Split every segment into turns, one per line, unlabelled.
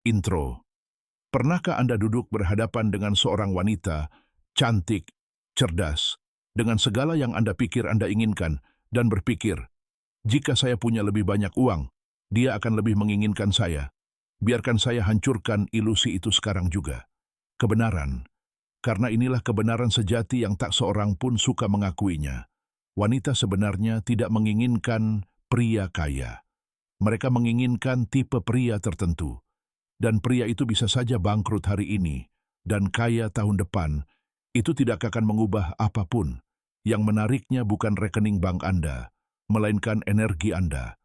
Intro. Pernahkah Anda duduk berhadapan dengan seorang wanita, cantik, cerdas, dengan segala yang Anda pikir Anda inginkan, dan berpikir, jika saya punya lebih banyak uang, dia akan lebih menginginkan saya. Biarkan saya hancurkan ilusi itu sekarang juga. Kebenaran. Karena inilah kebenaran sejati yang tak seorang pun suka mengakuinya. Wanita sebenarnya tidak menginginkan pria kaya. Mereka menginginkan tipe pria tertentu. Dan pria itu bisa saja bangkrut hari ini dan kaya tahun depan. Itu tidak akan mengubah apapun. Yang menariknya bukan rekening bank Anda, melainkan energi Anda.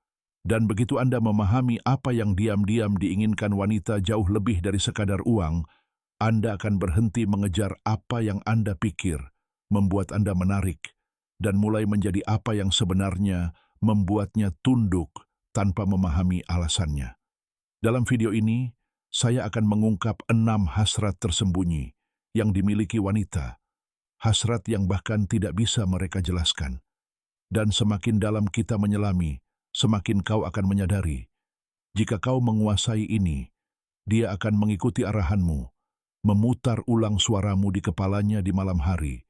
Dan begitu Anda memahami apa yang diam-diam diinginkan wanita jauh lebih dari sekadar uang, Anda akan berhenti mengejar apa yang Anda pikir, membuat Anda menarik, dan mulai menjadi apa yang sebenarnya membuatnya tunduk tanpa memahami alasannya. Dalam video ini, saya akan mengungkap 6 hasrat tersembunyi yang dimiliki wanita, hasrat yang bahkan tidak bisa mereka jelaskan. Dan semakin dalam kita menyelami, semakin kau akan menyadari, jika kau menguasai ini, dia akan mengikuti arahanmu, memutar ulang suaramu di kepalanya di malam hari,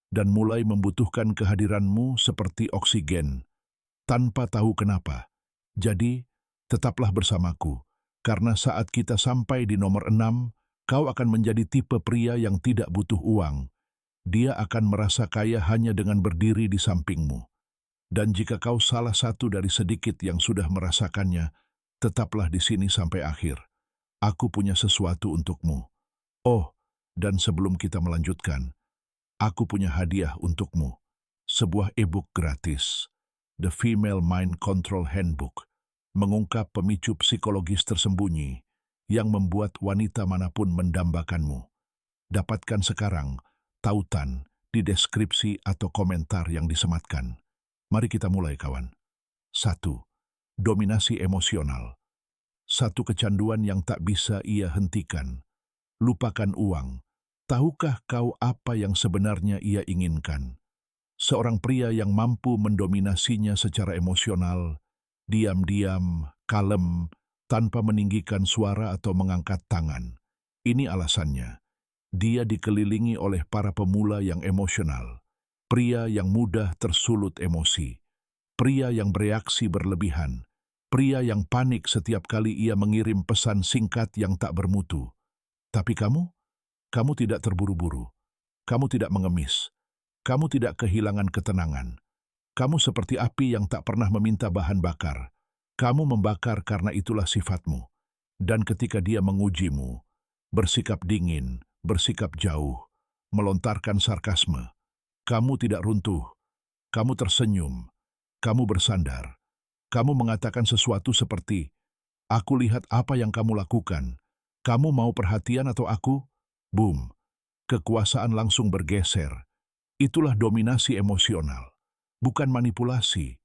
dan mulai membutuhkan kehadiranmu seperti oksigen, tanpa tahu kenapa. Jadi, tetaplah bersamaku, karena saat kita sampai di nomor 6, kau akan menjadi tipe pria yang tidak butuh uang. Dia akan merasa kaya hanya dengan berdiri di sampingmu. Dan jika kau salah satu dari sedikit yang sudah merasakannya, tetaplah di sini sampai akhir. Aku punya sesuatu untukmu. Oh, dan sebelum kita melanjutkan, aku punya hadiah untukmu. Sebuah e-book gratis, The Female Mind Control Handbook, mengungkap pemicu psikologis tersembunyi yang membuat wanita manapun mendambakanmu. Dapatkan sekarang tautan di deskripsi atau komentar yang disematkan. Mari kita mulai, kawan. 1. Dominasi emosional. Satu kecanduan yang tak bisa ia hentikan. Lupakan uang. Tahukah kau apa yang sebenarnya ia inginkan? Seorang pria yang mampu mendominasinya secara emosional, diam-diam, kalem, tanpa meninggikan suara atau mengangkat tangan. Ini alasannya. Dia dikelilingi oleh para pemula yang emosional. Pria yang mudah tersulut emosi. Pria yang bereaksi berlebihan. Pria yang panik setiap kali ia mengirim pesan singkat yang tak bermutu. Tapi kamu tidak terburu-buru. Kamu tidak mengemis. Kamu tidak kehilangan ketenangan. Kamu seperti api yang tak pernah meminta bahan bakar. Kamu membakar karena itulah sifatmu. Dan ketika dia mengujimu, bersikap dingin, bersikap jauh, melontarkan sarkasme, kamu tidak runtuh, kamu tersenyum, kamu bersandar. Kamu mengatakan sesuatu seperti, aku lihat apa yang kamu lakukan. Kamu mau perhatian atau aku? Boom. Kekuasaan langsung bergeser. Itulah dominasi emosional. Bukan manipulasi,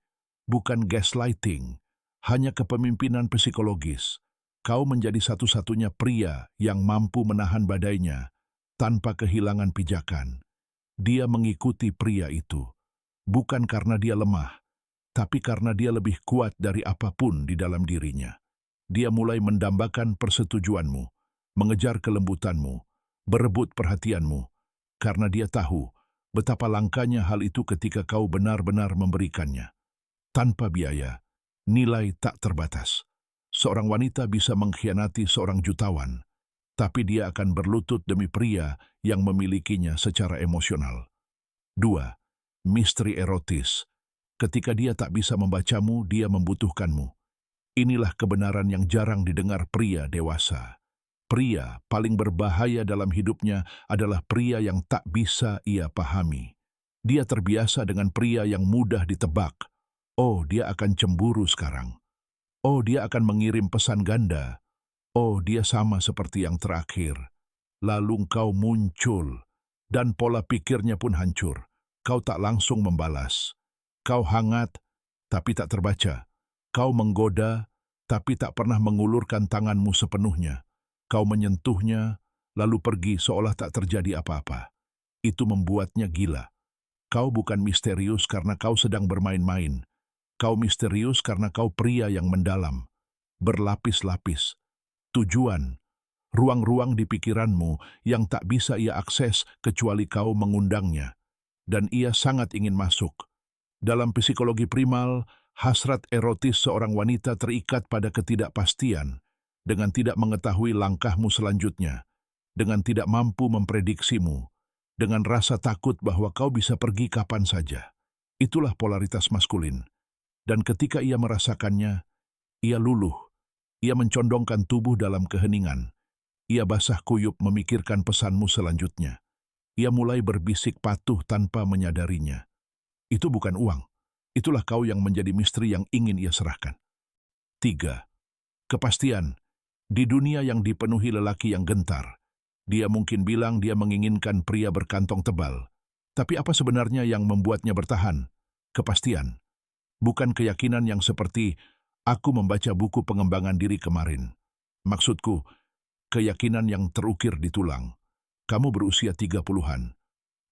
bukan gaslighting, hanya kepemimpinan psikologis. Kau menjadi satu-satunya pria yang mampu menahan badainya tanpa kehilangan pijakan. Dia mengikuti pria itu, bukan karena dia lemah, tapi karena dia lebih kuat dari apapun di dalam dirinya. Dia mulai mendambakan persetujuanmu, mengejar kelembutanmu, berebut perhatianmu, karena dia tahu betapa langkanya hal itu ketika kau benar-benar memberikannya. Tanpa biaya, nilai tak terbatas. Seorang wanita bisa mengkhianati seorang jutawan, tapi dia akan berlutut demi pria yang memilikinya secara emosional. 2. Misteri erotis. Ketika dia tak bisa membacamu, dia membutuhkanmu. Inilah kebenaran yang jarang didengar pria dewasa. Pria paling berbahaya dalam hidupnya adalah pria yang tak bisa ia pahami. Dia terbiasa dengan pria yang mudah ditebak. Oh, dia akan cemburu sekarang. Oh, dia akan mengirim pesan ganda. Oh, dia sama seperti yang terakhir. Lalu kau muncul, dan pola pikirnya pun hancur. Kau tak langsung membalas. Kau hangat, tapi tak terbaca. Kau menggoda, tapi tak pernah mengulurkan tanganmu sepenuhnya. Kau menyentuhnya, lalu pergi seolah tak terjadi apa-apa. Itu membuatnya gila. Kau bukan misterius karena kau sedang bermain-main. Kau misterius karena kau pria yang mendalam, berlapis-lapis. tujuan, ruang-ruang di pikiranmu yang tak bisa ia akses kecuali kau mengundangnya. Dan ia sangat ingin masuk. Dalam psikologi primal, hasrat erotis seorang wanita terikat pada ketidakpastian, dengan tidak mengetahui langkahmu selanjutnya, dengan tidak mampu memprediksimu, dengan rasa takut bahwa kau bisa pergi kapan saja. Itulah polaritas maskulin. Dan ketika ia merasakannya, ia luluh. Ia mencondongkan tubuh dalam keheningan. Ia basah kuyup memikirkan pesanmu selanjutnya. Ia mulai berbisik patuh tanpa menyadarinya. Itu bukan uang. Itulah kau yang menjadi misteri yang ingin ia serahkan. 3. Kepastian. Di dunia yang dipenuhi lelaki yang gentar, dia mungkin bilang dia menginginkan pria berkantong tebal. Tapi apa sebenarnya yang membuatnya bertahan? Kepastian. Bukan keyakinan yang seperti, aku membaca buku pengembangan diri kemarin. Maksudku, keyakinan yang terukir di tulang. Kamu berusia 30-an.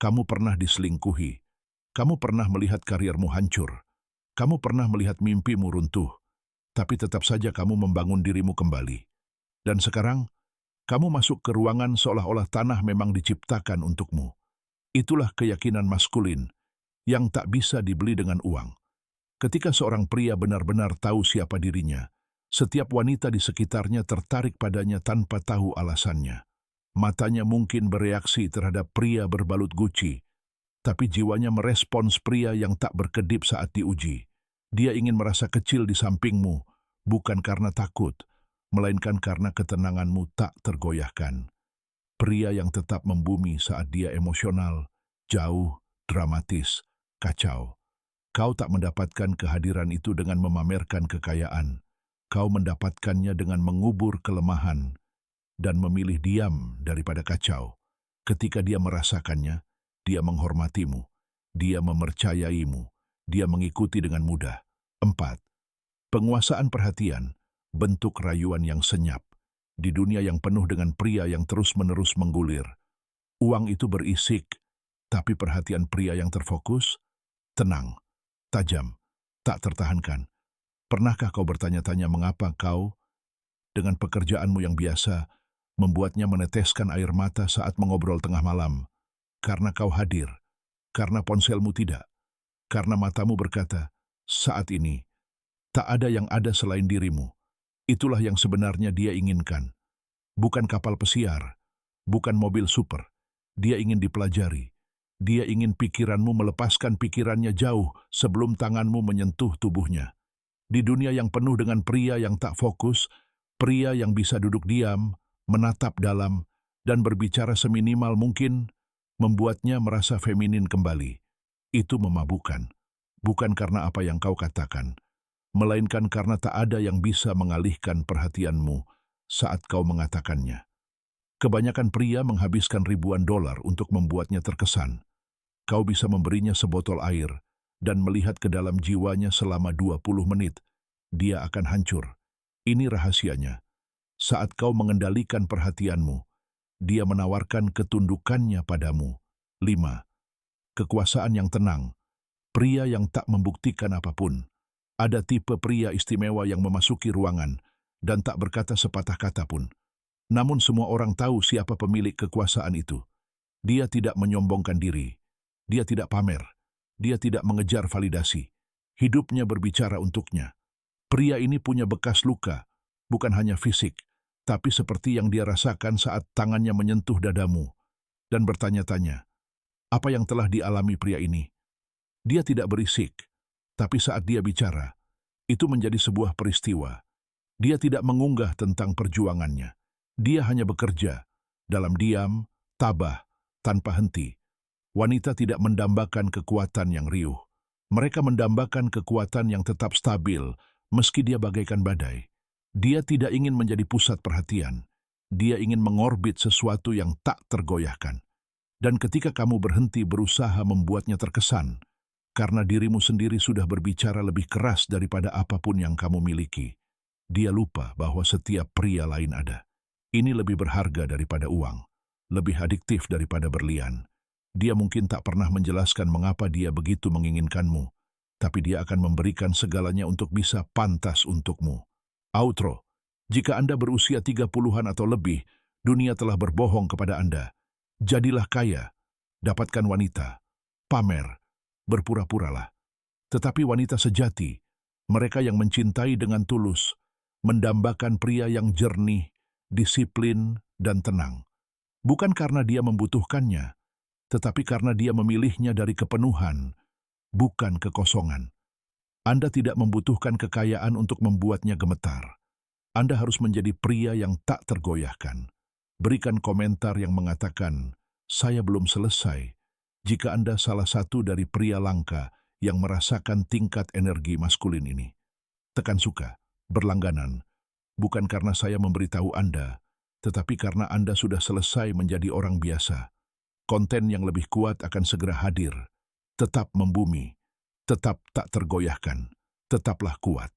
Kamu pernah diselingkuhi. Kamu pernah melihat karirmu hancur. Kamu pernah melihat mimpimu runtuh. Tapi tetap saja kamu membangun dirimu kembali. Dan sekarang, kamu masuk ke ruangan seolah-olah tanah memang diciptakan untukmu. Itulah keyakinan maskulin yang tak bisa dibeli dengan uang. Ketika seorang pria benar-benar tahu siapa dirinya, setiap wanita di sekitarnya tertarik padanya tanpa tahu alasannya. Matanya mungkin bereaksi terhadap pria berbalut Gucci, tapi jiwanya merespons pria yang tak berkedip saat diuji. Dia ingin merasa kecil di sampingmu, bukan karena takut, melainkan karena ketenanganmu tak tergoyahkan. Pria yang tetap membumi saat dia emosional, jauh, dramatis, kacau. Kau tak mendapatkan kehadiran itu dengan memamerkan kekayaan. Kau mendapatkannya dengan mengubur kelemahan dan memilih diam daripada kacau. Ketika dia merasakannya, dia menghormatimu, dia mempercayaimu, dia mengikuti dengan mudah. 4. Penguasaan perhatian, bentuk rayuan yang senyap. Di dunia yang penuh dengan pria yang terus-menerus menggulir, uang itu berisik, tapi perhatian pria yang terfokus, tenang, tajam, tak tertahankan. Pernahkah kau bertanya-tanya mengapa kau, dengan pekerjaanmu yang biasa, membuatnya meneteskan air mata saat mengobrol tengah malam? Karena kau hadir, karena ponselmu tidak, karena matamu berkata, saat ini, tak ada yang ada selain dirimu. Itulah yang sebenarnya dia inginkan. Bukan kapal pesiar, bukan mobil super. Dia ingin dipelajari. Dia ingin pikiranmu melepaskan pikirannya jauh sebelum tanganmu menyentuh tubuhnya. Di dunia yang penuh dengan pria yang tak fokus, pria yang bisa duduk diam, menatap dalam, dan berbicara seminimal mungkin, membuatnya merasa feminin kembali. Itu memabukkan, bukan karena apa yang kau katakan, melainkan karena tak ada yang bisa mengalihkan perhatianmu saat kau mengatakannya. Kebanyakan pria menghabiskan ribuan dolar untuk membuatnya terkesan. Kau bisa memberinya sebotol air dan melihat ke dalam jiwanya selama 20 menit. Dia akan hancur. Ini rahasianya. Saat kau mengendalikan perhatianmu, dia menawarkan ketundukannya padamu. 5. Kekuasaan yang tenang. Pria yang tak membuktikan apapun. Ada tipe pria istimewa yang memasuki ruangan dan tak berkata sepatah kata pun. Namun semua orang tahu siapa pemilik kekuasaan itu. Dia tidak menyombongkan diri. Dia tidak pamer. Dia tidak mengejar validasi. Hidupnya berbicara untuknya. Pria ini punya bekas luka, bukan hanya fisik, tapi seperti yang dia rasakan saat tangannya menyentuh dadamu, dan bertanya-tanya, apa yang telah dialami pria ini? Dia tidak berisik, tapi saat dia bicara, itu menjadi sebuah peristiwa. Dia tidak mengunggah tentang perjuangannya. Dia hanya bekerja, dalam diam, tabah, tanpa henti. Wanita tidak mendambakan kekuatan yang riuh. Mereka mendambakan kekuatan yang tetap stabil, meski dia bagaikan badai. Dia tidak ingin menjadi pusat perhatian. Dia ingin mengorbit sesuatu yang tak tergoyahkan. Dan ketika kamu berhenti berusaha membuatnya terkesan, karena dirimu sendiri sudah berbicara lebih keras daripada apapun yang kamu miliki, dia lupa bahwa setiap pria lain ada. Ini lebih berharga daripada uang, lebih adiktif daripada berlian. Dia mungkin tak pernah menjelaskan mengapa dia begitu menginginkanmu, tapi dia akan memberikan segalanya untuk bisa pantas untukmu. Outro. Jika Anda berusia 30-an atau lebih, dunia telah berbohong kepada Anda. Jadilah kaya, dapatkan wanita, pamer, berpura-puralah. Tetapi wanita sejati, mereka yang mencintai dengan tulus, mendambakan pria yang jernih, disiplin, dan tenang. Bukan karena dia membutuhkannya, tetapi karena dia memilihnya dari kepenuhan, bukan kekosongan. Anda tidak membutuhkan kekayaan untuk membuatnya gemetar. Anda harus menjadi pria yang tak tergoyahkan. Berikan komentar yang mengatakan, "Saya belum selesai." Jika Anda salah satu dari pria langka yang merasakan tingkat energi maskulin ini. Tekan suka, berlangganan, bukan karena saya memberitahu Anda, tetapi karena Anda sudah selesai menjadi orang biasa. Konten yang lebih kuat akan segera hadir. Tetap membumi, tetap tak tergoyahkan, tetaplah kuat.